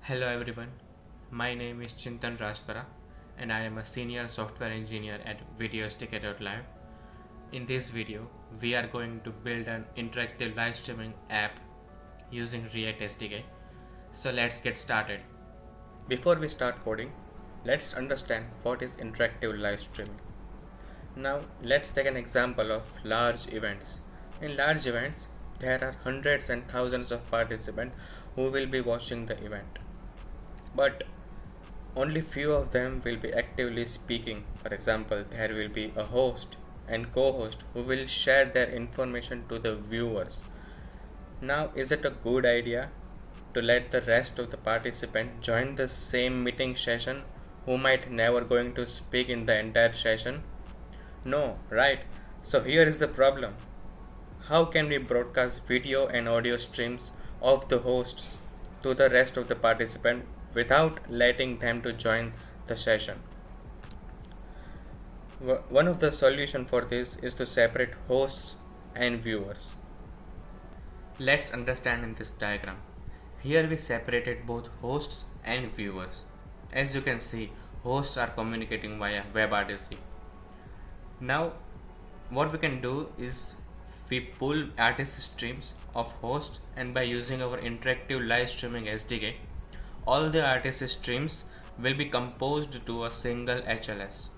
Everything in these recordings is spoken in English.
Hello everyone, my name is Chintan Rajpara and I am a senior software engineer at Video SDK.live. In this video, we are going to build an interactive live streaming app using React SDK. So let's get started. Before we start coding, let's understand what is interactive live streaming. Now let's take an example of large events. In large events, there are hundreds and thousands of participants who will be watching the event. But only few of them will be actively speaking. For example, there will be a host and co-host who will share their information to the viewers. Now, is it a good idea to let the rest of the participants join the same meeting session who might never going to speak in the entire session? No, right? So here is the problem. How can we broadcast video and audio streams of the hosts to the rest of the participants without letting them to join the session? One of the solution for this is to separate hosts and viewers. Let's understand in this diagram. Here we separated both hosts and viewers. As you can see, hosts are communicating via WebRTC. Now, what we can do is we pull RTC streams of hosts, and by using our interactive live streaming SDK, all the RTC streams will be composed to a single HLS.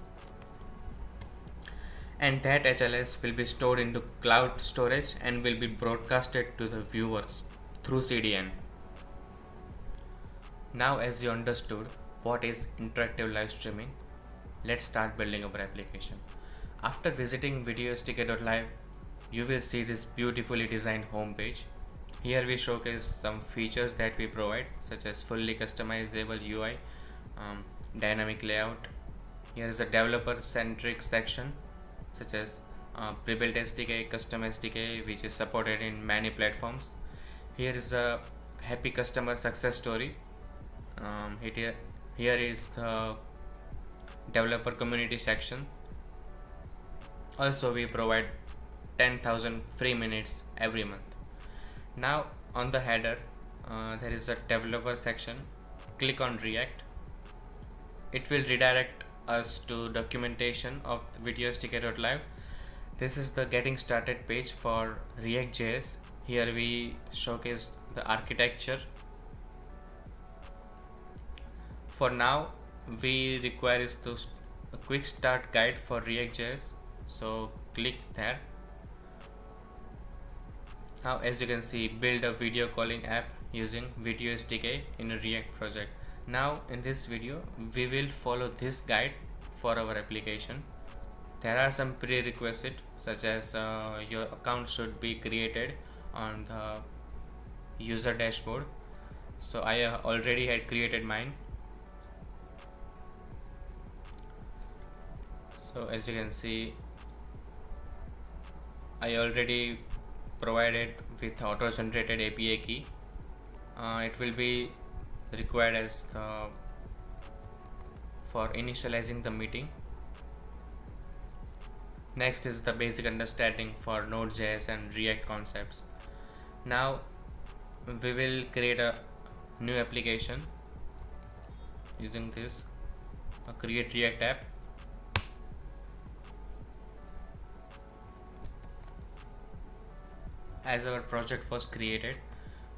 And that HLS will be stored into cloud storage and will be broadcasted to the viewers through CDN. Now, as you understood what is interactive live streaming, let's start building our application. After visiting videosdk.live, you will see this beautifully designed homepage. Here we showcase some features that we provide, such as fully customizable UI, dynamic layout. Here is a developer centric section, such as pre-built SDK, custom SDK, which is supported in many platforms. Here is a happy customer success story. Here is the developer community section. Also, we provide 10,000 free minutes every month. Now on the header, there is a developer section. Click on React. It will redirect us to documentation of videosdk.live. This is the getting started page for React.js. Here we showcase the architecture. For now, we require is to a quick start guide for React.js. So click there. Now, as you can see, build a video calling app using Video SDK in a React project. Now in this video, we will follow this guide for our application. There are some prerequisites, such as your account should be created on the user dashboard. So I already had created mine. So as you can see, I already provided with auto generated API key. It will be required as for initializing the meeting. Next is the basic understanding for Node.js and React concepts. Now we will create a new application using this create React app. As our project was created,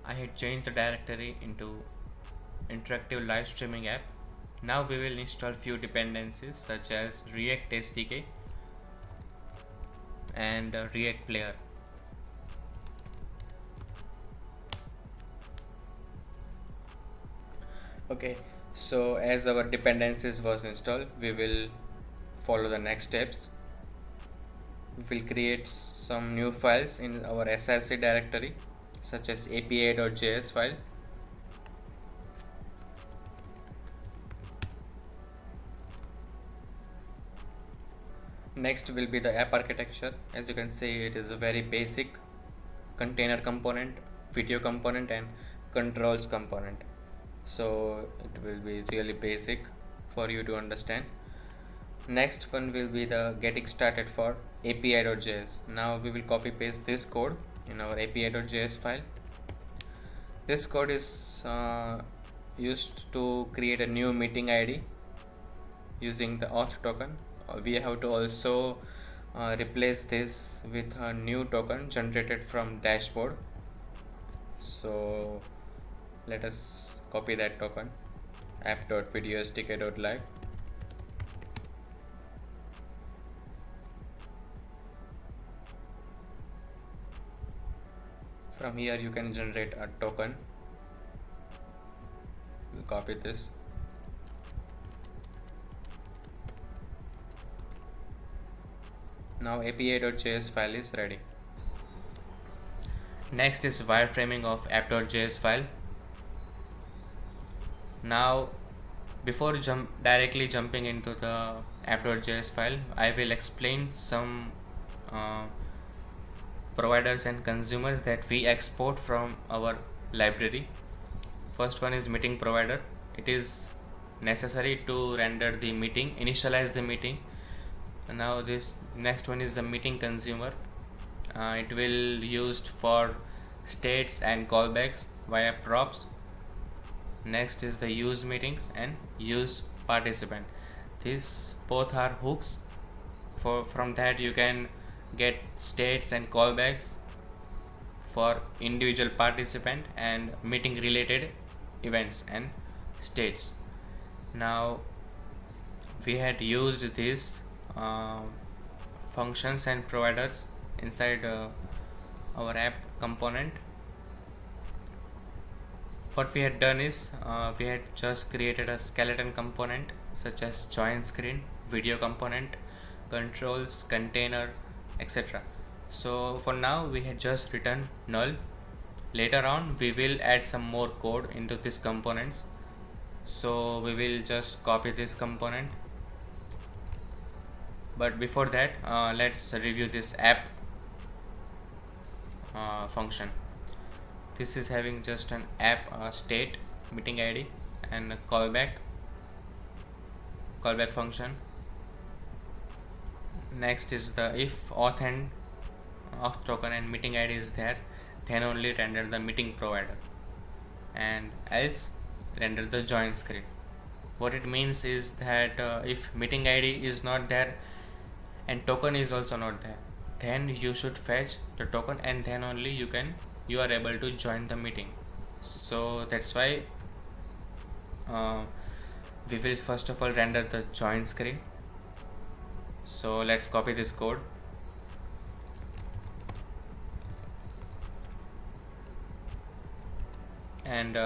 I had changed the directory into interactive live streaming app. Now we will install few dependencies such as React SDK and React Player. Okay, so as our dependencies was installed, we will follow the next steps. We will create some new files in our SLC directory, such as api.js file. Next will be the app architecture. As you can see, it is a very basic container component, video component and controls component. So it will be really basic for you to understand. Next one will be the getting started for api.js. Now we will copy paste this code in our api.js file. This code is used to create a new meeting ID using the auth token. We have to also replace this with a new token generated from dashboard. So let us copy that token, app.videosdk.live. From here you can generate a token. We'll copy this. Now api.js file is ready. Next is wireframing of app.js file. Now before directly jumping into the app.js file, I will explain some providers and consumers that we export from our library. First one is meeting provider. It is necessary to render the meeting, initialize the meeting. Now this next one is the meeting consumer. It will used for states and callbacks via props. Next is the use meetings and use participant. These both are hooks. From that you can get states and callbacks for individual participant and meeting related events and states. Now we had used these functions and providers inside our app component. What we had done is we had just created a skeleton component such as join screen, video component, controls, container, etc. So for now we had just written null. Later on we will add some more code into these components. So we will just copy this component. But before that let's review this app function. This is having just an app state, meeting ID and a callback function. Next is the if auth token and meeting ID is there, then only render the meeting provider, and else render the join screen. What it means is that if meeting ID is not there and token is also not there, then you should fetch the token and then only you are able to join the meeting. So that's why we will first of all render the join screen. So let's copy this code. And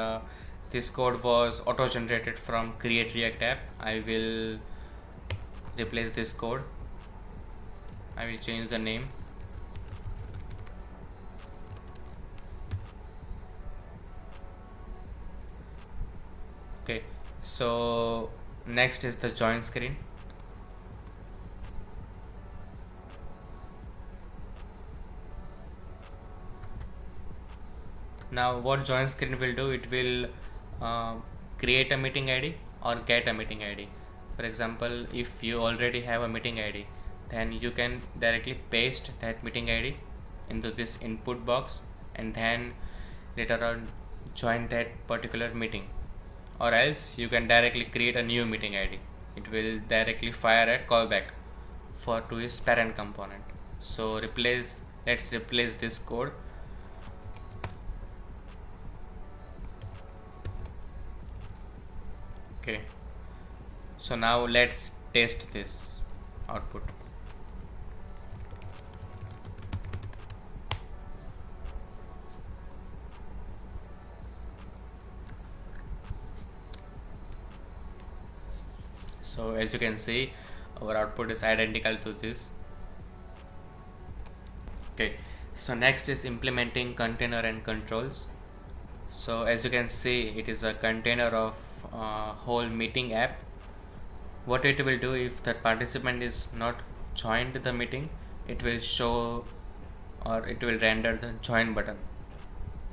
this code was auto generated from create react app. I will replace this code. I will change the name. Okay, so next is the join screen. Now what join screen will do, it will create a meeting ID or get a meeting ID. For example, if you already have a meeting ID, then you can directly paste that meeting ID into this input box and then later on join that particular meeting. Or else you can directly create a new meeting ID. It will directly fire a callback to its parent component. So let's replace this code. Okay, so now let's test this output. So as you can see, our output is identical to this. Okay, so next is implementing container and controls. So as you can see, it is a container of whole meeting app. What it will do, if the participant is not joined the meeting, it will show or it will render the join button.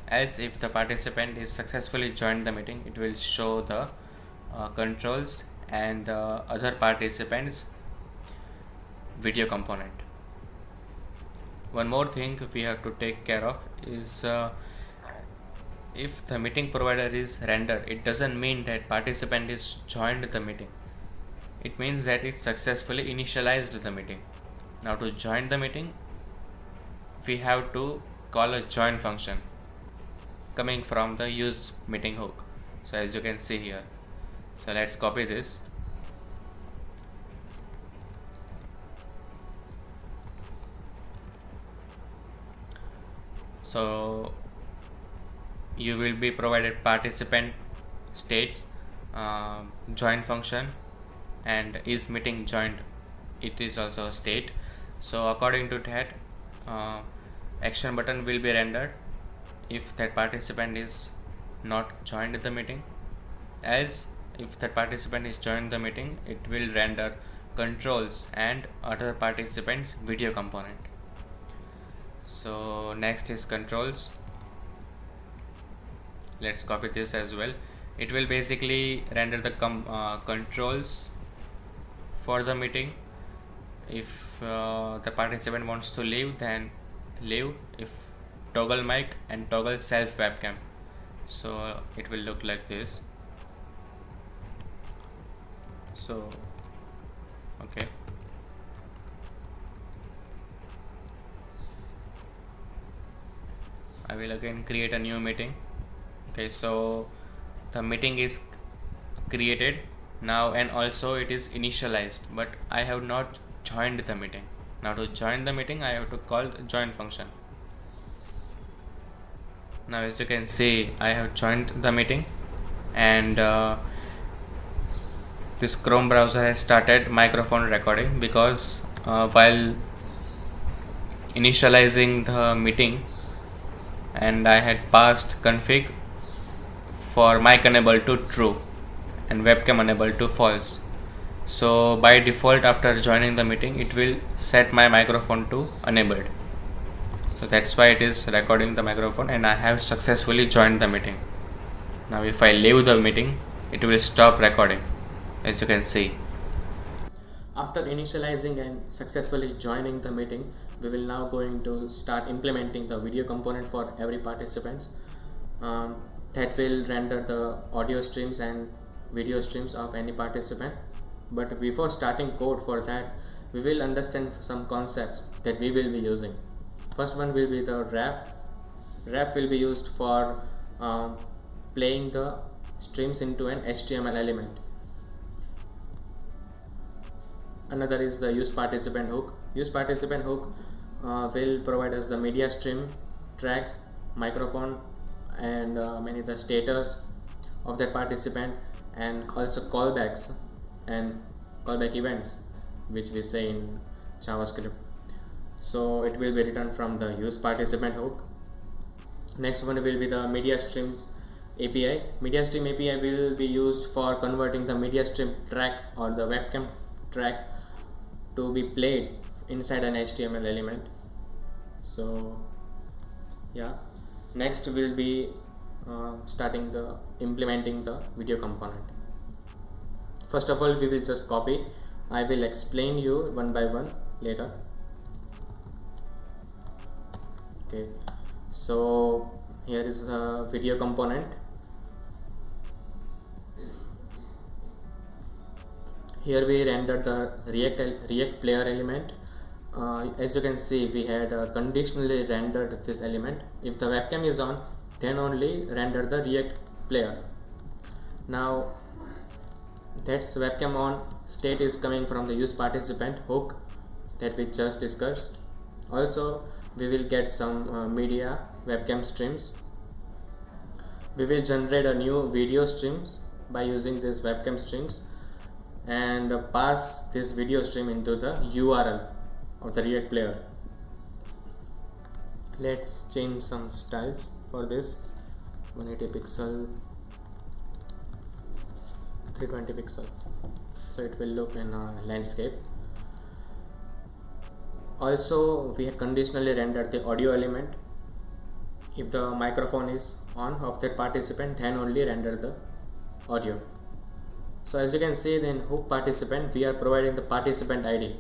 Else if the participant is successfully joined the meeting, it will show the controls and the other participants video component. One more thing we have to take care of is if the meeting provider is rendered, it doesn't mean that participant is joined the meeting. It means that it successfully initialized the meeting. Now to join the meeting, we have to call a join function coming from the use meeting hook. So as you can see here, so let's copy this. So you will be provided participant states, join function, and is meeting joined, it is also a state. So according to that, action button will be rendered if that participant is not joined the meeting, else if that participant is joined the meeting, it will render controls and other participants video component. So next is controls. Let's copy this as well. It will basically render the controls for the meeting. If the participant wants to leave, then leave. If toggle mic and toggle self webcam. So it will look like this. So okay, I will again create a new meeting. Okay, so the meeting is created now, and also it is initialized, but I have not joined the meeting. Now to join the meeting, I have to call the join function. Now as you can see, I have joined the meeting, and this Chrome browser has started microphone recording, because while initializing the meeting, and I had passed config for mic enable to true and webcam enable to false. So by default, after joining the meeting, it will set my microphone to enabled. So that's why it is recording the microphone, and I have successfully joined the meeting. Now if I leave the meeting, it will stop recording, as you can see. After initializing and successfully joining the meeting, we will now going to start implementing the video component for every participant. That will render the audio streams and video streams of any participant. But before starting code for that, we will understand some concepts that we will be using. First one will be the ref. Ref will be used for playing the streams into an HTML element. Another is the use participant hook. Use participant hook will provide us the media stream, tracks, microphone, and many the status of that participant, and also callbacks and callback events, which we say in JavaScript. So it will be written from the use participant hook. Next one will be the media streams API. Media stream API will be used for converting the media stream track or the webcam track to be played inside an HTML element. So yeah, next will be implementing the video component. First of all, we will just copy. I will explain you one by one later. Okay, so here is the video component. Here we rendered the React player element. As you can see, we had conditionally rendered this element. If the webcam is on, then only render the React player. Now that's webcam on state is coming from the use participant hook that we just discussed. Also we will get some media webcam streams. We will generate a new video streams by using these webcam streams, and pass this video stream into the URL of the React player. Let's change some styles for this. 180 pixel, 320 pixel, so it will look in a landscape. Also we have conditionally rendered the audio element. If the microphone is on of that participant, then only render the audio. So as you can see, in hook participant, we are providing the participant ID.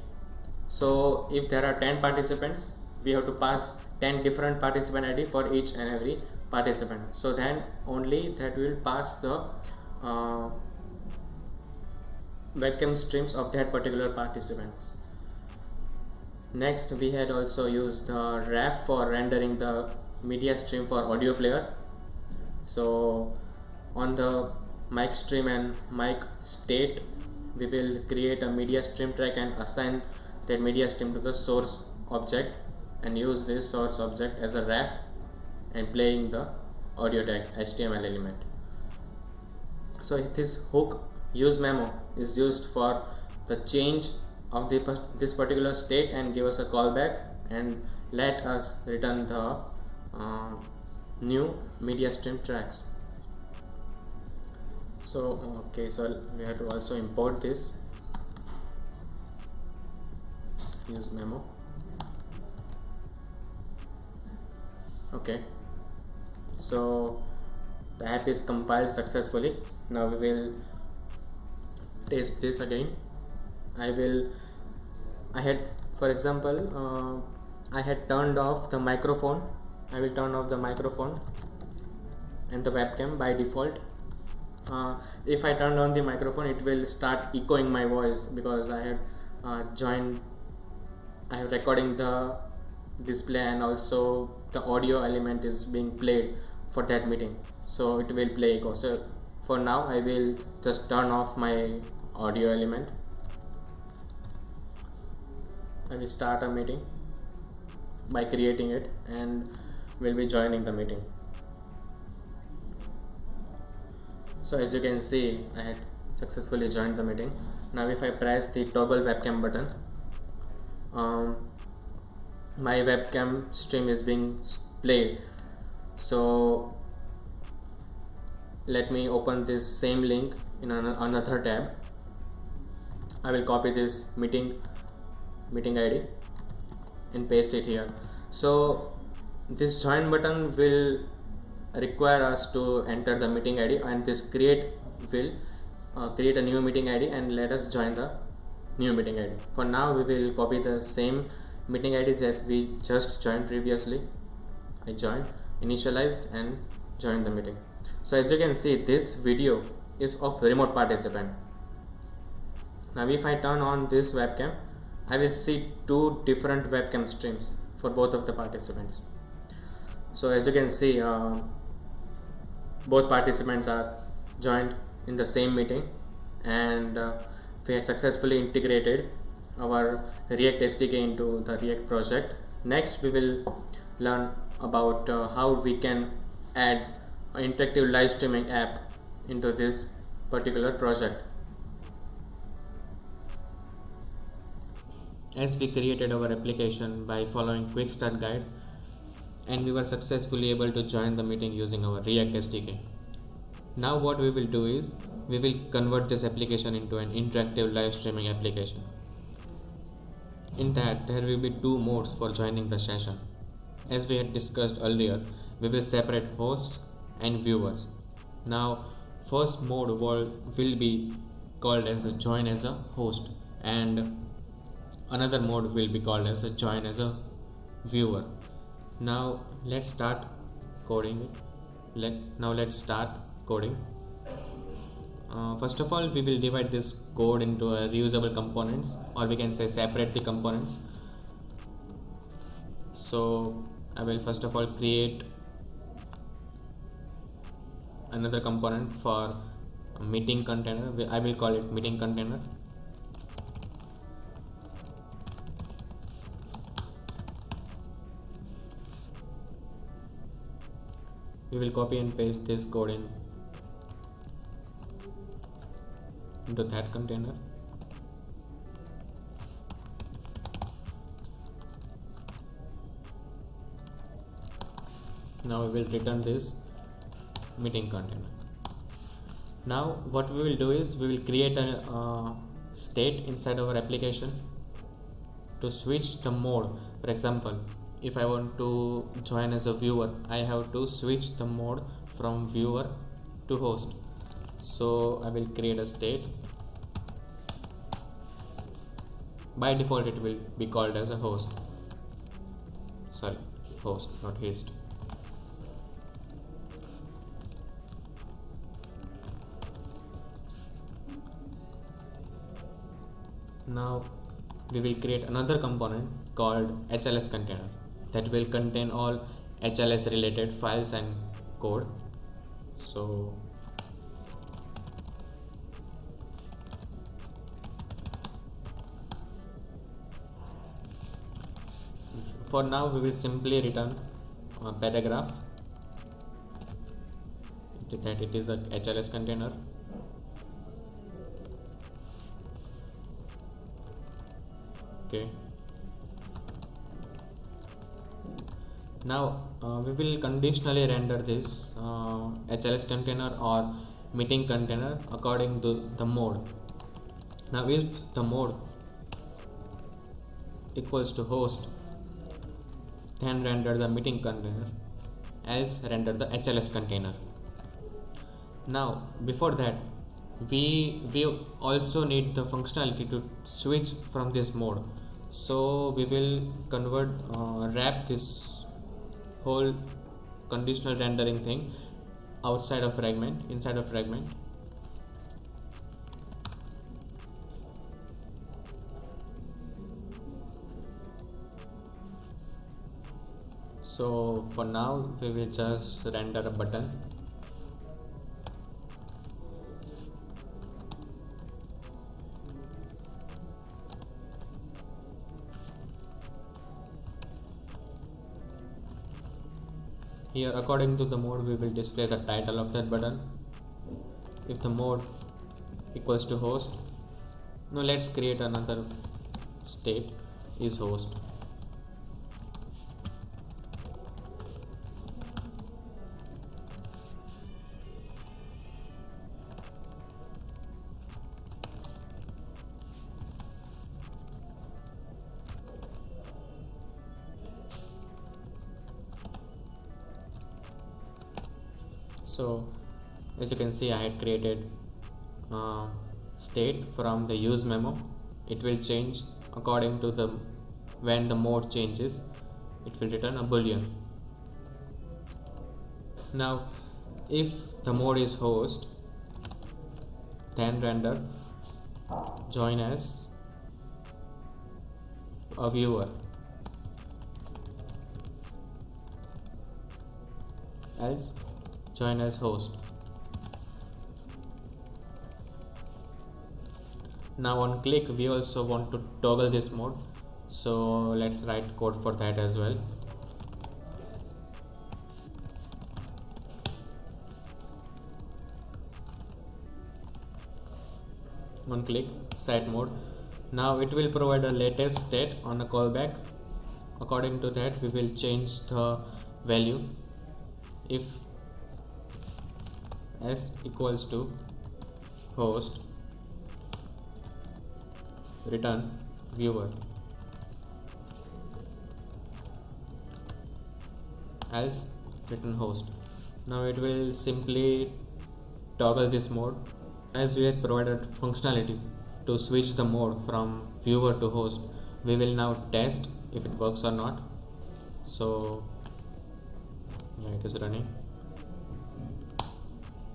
So if there are 10 participants, we have to pass 10 different participant ID for each and every participant, so then only that will pass the webcam streams of that particular participants. Next, we had also used the ref for rendering the media stream for audio player. So on the mic stream and mic state, we will create a media stream track and assign that media stream to the source object and use this source object as a ref and playing the audio tag HTML element. So this hook use memo is used for the change of this particular state and give us a callback and let us return the new media stream tracks. So so we have to also import this use memo. Okay, so the app is compiled successfully. Now we will test this again. I had, for example, I had turned off the microphone. I will turn off the microphone and the webcam by default. If I turn on the microphone, it will start echoing my voice because I have recording the display and also the audio element is being played for that meeting, so it will play echo. So for now I will just turn off my audio element. I will start a meeting by creating it and will be joining the meeting. So as you can see, I had successfully joined the meeting. Now if I press the toggle webcam button, my webcam stream is being played. So let me open this same link in another tab. I will copy this meeting ID and paste it here. So this join button will require us to enter the meeting ID, and this create will create a new meeting ID and let us join the new meeting ID. For now we will copy the same meeting ID that we just joined previously. I joined, initialized and joined the meeting. So as you can see, this video is of remote participant. Now if I turn on this webcam, I will see two different webcam streams for both of the participants. So as you can see, both participants are joined in the same meeting, and we had successfully integrated our React SDK into the React project. Next we will learn about how we can add an interactive live streaming app into this particular project. As we created our application by following quick start guide, and we were successfully able to join the meeting using our React SDK. Now what we will do is we will convert this application into an interactive live streaming application. In that, there will be two modes for joining the session. As we had discussed earlier, we will separate hosts and viewers. Now first mode will be called as a join as a host, and another mode will be called as a join as a viewer. Now let's start coding it. Let's start coding. First of all, we will divide this code into reusable components, or we can say separate the components. So I will first of all create another component for a meeting container. I will call it meeting container. We will copy and paste this code into that container. Now we will return this meeting container. Now what we will do is we will create a state inside our application to switch the mode. For example, if I want to join as a viewer, I have to switch the mode from viewer to host. So I will create a state. By default it will be called as a host, not host. Now we will create another component called HLS container that will contain all HLS related files and code. So for now we will simply return a paragraph that it is a HLS container. Okay. Now we will conditionally render this HLS container or meeting container according to the mode. Now if the mode equals to host, then render the meeting container, else render the HLS container. Now before that we also need the functionality to switch from this mode, so we will wrap this whole conditional rendering thing inside of fragment. So for now we will just render a button. Here according to the mode we will display the title of that button. If the mode equals to host, now let's create another state is host. So as you can see, I had created state from the use memo. It will change according to the when the mode changes, it will return a boolean. Now if the mode is host, then render join as a viewer, else join as host. Now on click we also want to toggle this mode, so let's write code for that as well. On click set mode. Now it will provide a latest state on a callback. According to that we will change the value. If s equals to host, return viewer, else return host. Now it will simply toggle this mode. As we had provided functionality to switch the mode from viewer to host, we will now test if it works or not. So yeah, it is running.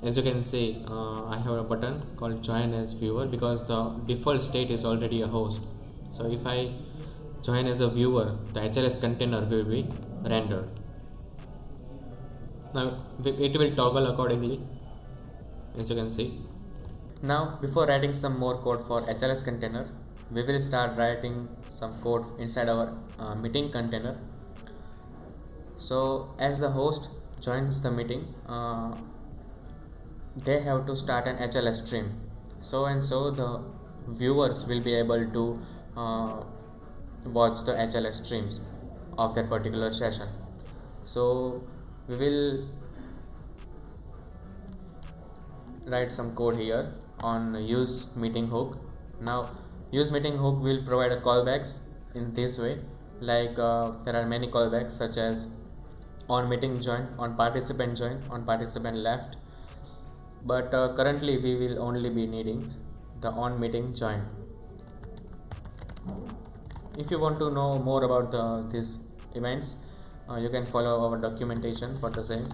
As you can see, I have a button called join as viewer because the default state is already a host. So if I join as a viewer, the HLS container will be rendered. Now it will toggle accordingly, as you can see. Now before writing some more code for HLS container, we will start writing some code inside our meeting container. So as the host joins the meeting, they have to start an HLS stream. So the viewers will be able to watch the HLS streams of that particular session. So we will write some code here on use meeting hook. Now use meeting hook will provide a callbacks in this way, like there are many callbacks such as on meeting join, on participant join, on participant left, but currently we will only be needing the on meeting join. If you want to know more about these events, you can follow our documentation for the same.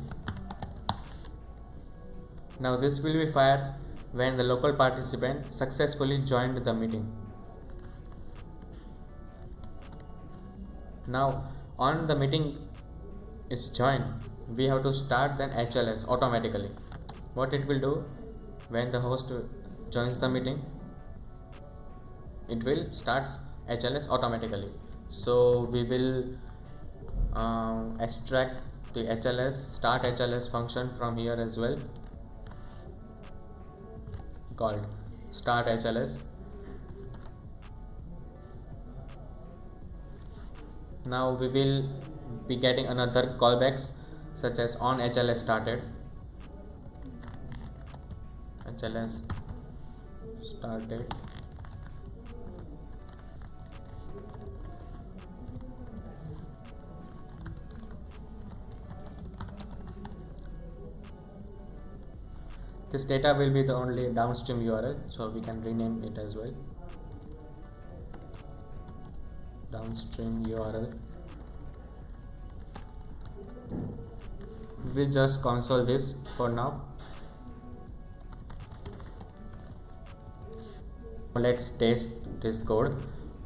Now this will be fired when the local participant successfully joined the meeting. Now on the meeting is joined, we have to start then HLS automatically. What it will do, when the host joins the meeting, it will start HLS automatically. So we will extract the HLS start HLS function from here as well, called start HLS. Now we will be getting another callbacks such as on HLS started, HLS started, this data will be the only downstream URL, so we can rename it as well, downstream URL. We'll just console this for now. Let's test this code.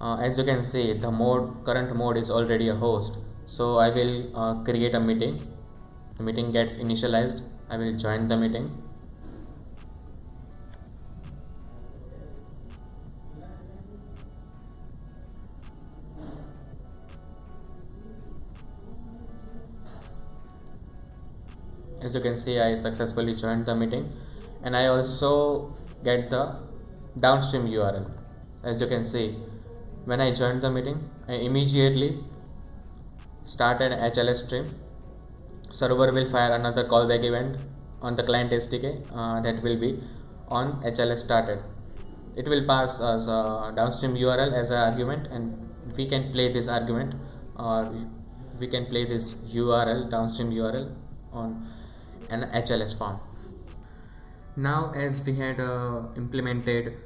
As you can see, the current mode is already a host, so I will create a meeting. The meeting gets initialized. I will join the meeting. As you can see, I successfully joined the meeting, and I also get the downstream URL. As you can see, when I joined the meeting, I immediately started HLS stream. Server will fire another callback event on the client SDK that will be on HLS started. It will pass as a downstream URL as an argument, and we can play this argument, or we can play this URL, downstream URL, on an HLS form. Now, as we had implemented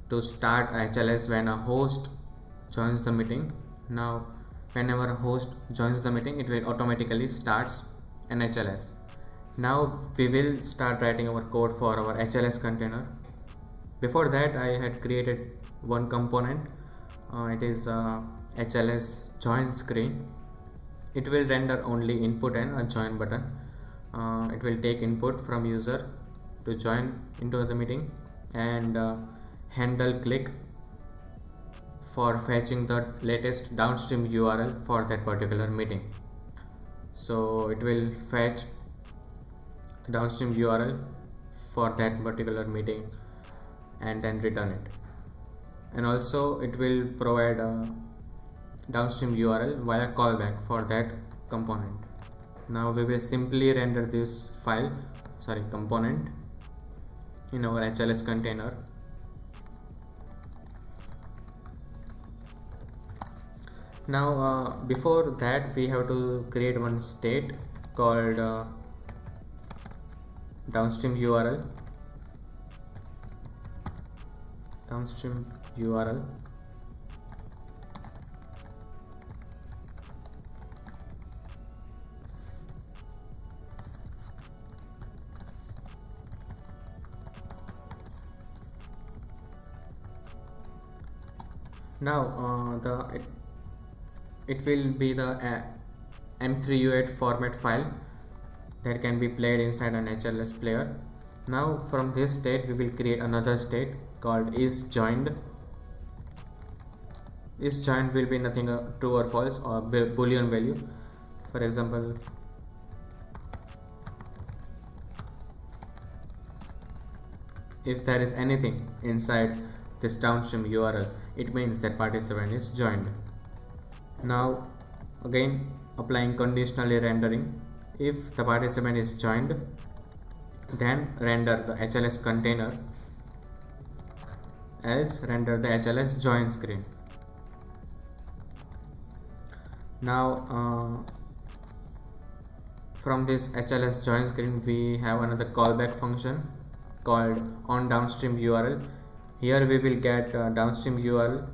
to start HLS when a host joins the meeting, now whenever a host joins the meeting, it will automatically starts an HLS. Now we will start writing our code for our HLS container. Before that, I had created one component. It is HLS join screen. It will render only input and a join button. It will take input from user to join into the meeting, and handle click for fetching the latest downstream URL for that particular meeting. So it will fetch the downstream URL for that particular meeting and then return it. And also it will provide a downstream URL via callback for that component. Now we will simply render this component in our HLS container. Now before that, we have to create one state called downstream URL, Now it will be the M3U8 format file that can be played inside an HLS player. Now from this state, we will create another state called isJoined. IsJoined will be nothing true or false or boolean value. For example, if there is anything inside this downstream URL, it means that participant is joined. Now again, applying conditionally rendering. If the participant is joined, then render the HLS container, else render the HLS join screen. Now from this HLS join screen, we have another callback function called on downstream URL. Here we will get downstream URL.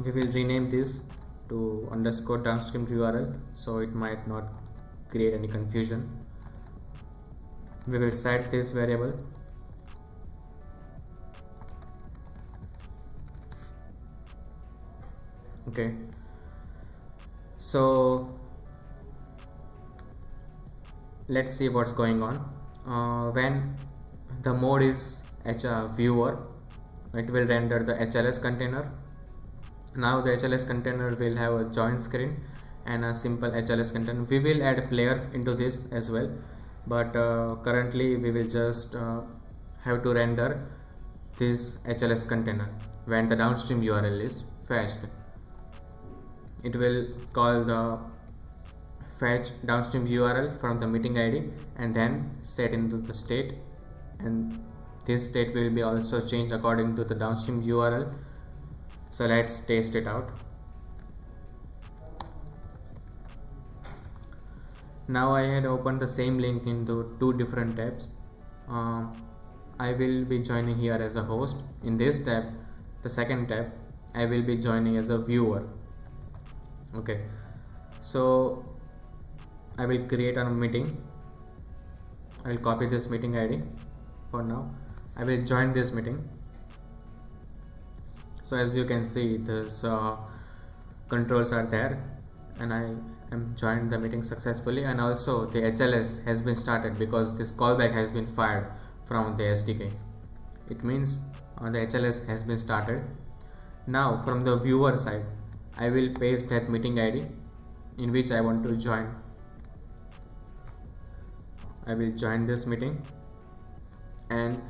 We will rename this to underscore downstream URL, so it might not create any confusion. we will set this variable. Okay, so let's see what's going on. When the mode is viewer, it will render the HLS container. Now the HLS container will have a join screen and a simple HLS container. We will add a player into this as well, but currently we will just have to render this HLS container. When the downstream URL is fetched, it will call the fetch downstream URL from the meeting ID and then set into the state, and this state will be also changed according to the downstream URL. So let's test it out. Now I had opened the same link into two different tabs. I will be joining here as a host. In this tab, the second tab, I will be joining as a viewer. Okay, so I will create a meeting. I will copy this meeting ID for now. I will join this meeting. So as you can see, this controls are there, and I am joined the meeting successfully, and also the HLS has been started because this callback has been fired from the SDK. It means the HLS has been started. Now from the viewer side, I will paste that meeting ID in which I want to join. I will join this meeting, and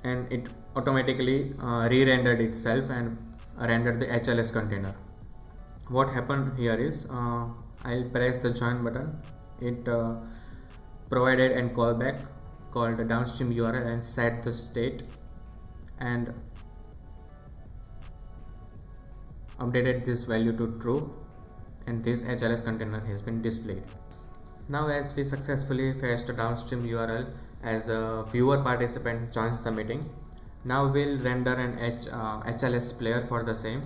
it automatically re-rendered itself and rendered the HLS container. What happened here is I'll press the join button. It provided a callback called the downstream URL and set the state and updated this value to true, and this HLS container has been displayed. Now as we successfully fetched a downstream URL as a viewer participant joins the meeting, now we'll render an HLS player for the same.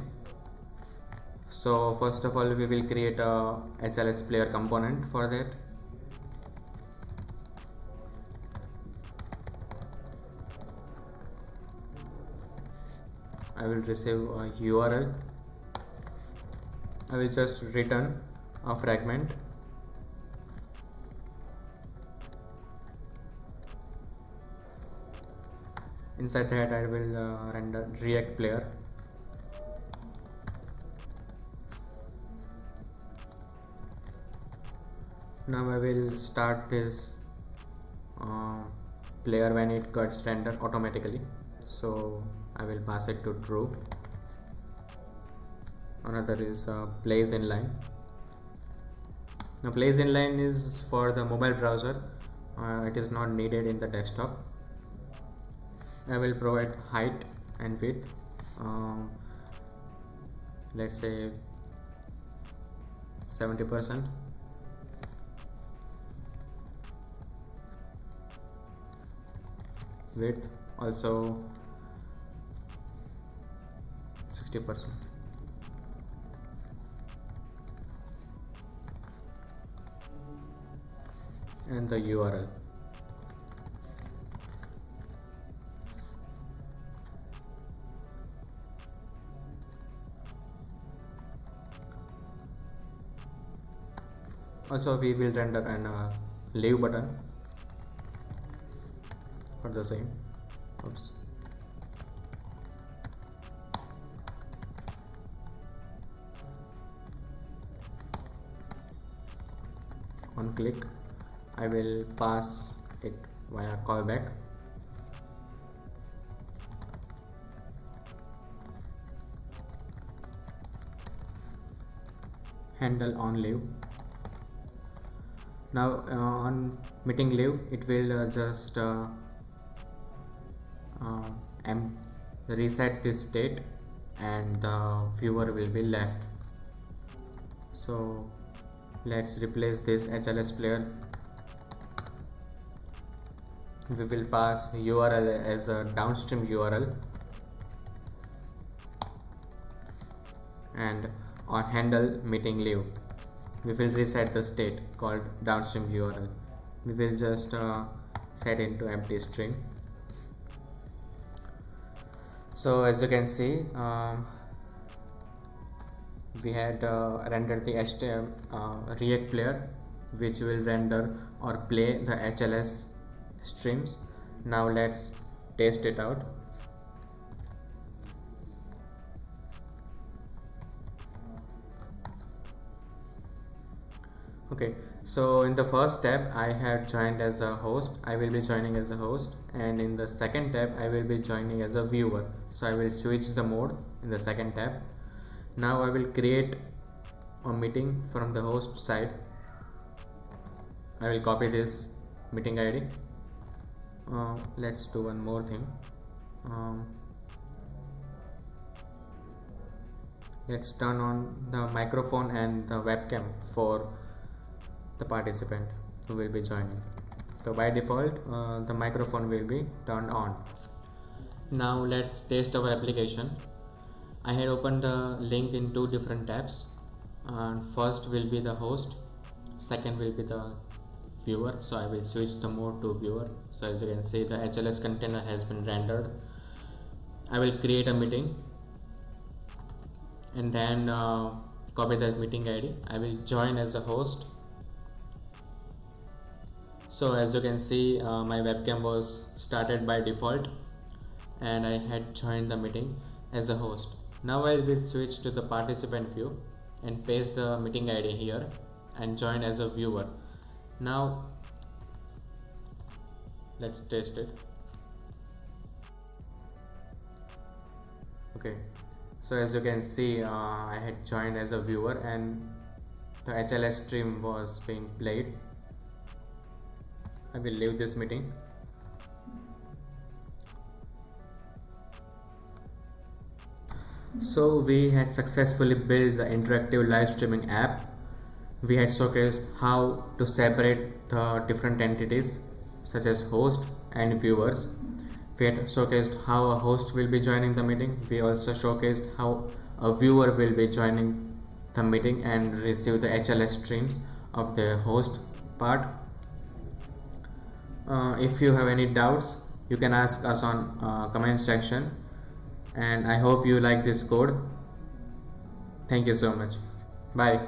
So first of all, we will create a HLS player component for that. I will receive a URL. I will just return a fragment. Inside that I will render React player. Now I will start this player when it gets rendered automatically, so I will pass it to true. Another is plays inline. Now plays inline is for the mobile browser. It is not needed in the desktop. I will provide height and width, let's say 70%. Width also 60%. And the URL. Also we will render an leave button for the same. Oops. On click, I will pass it via callback. Handle on leave. Now on meeting leave, it will just reset this state and the viewer will be left. So let's replace this HLS player. We will pass URL as a downstream URL, and on handle meeting leave we will reset the state called downstream URL. We will just set into empty string. So as you can see, we had rendered the HTML React player, which will render or play the HLS streams. Now let's test it out. Okay, so in the first tab I have joined as a host. I will be joining as a host, and in the second tab I will be joining as a viewer. So I will switch the mode in the second tab. Now I will create a meeting from the host side. I will copy this meeting ID. Let's do one more thing. Let's turn on the microphone and the webcam for the participant who will be joining. So by default, the microphone will be turned on. Now let's test our application. I had opened the link in two different tabs. First will be the host, second will be the viewer. So I will switch the mode to viewer. So as you can see, the HLS container has been rendered. I will create a meeting and then copy the meeting ID. I will join as a host. So as you can see, my webcam was started by default and I had joined the meeting as a host. Now I will switch to the participant view and paste the meeting ID here and join as a viewer. Now let's test it. Okay, so as you can see, I had joined as a viewer and the HLS stream was being played. I will leave this meeting. So we had successfully built the interactive live streaming app. We had showcased how to separate the different entities such as host and viewers. We had showcased how a host will be joining the meeting. We also showcased how a viewer will be joining the meeting and receive the HLS streams of the host part. If you have any doubts, you can ask us on comment section, and I hope you like this code. Thank you so much. Bye.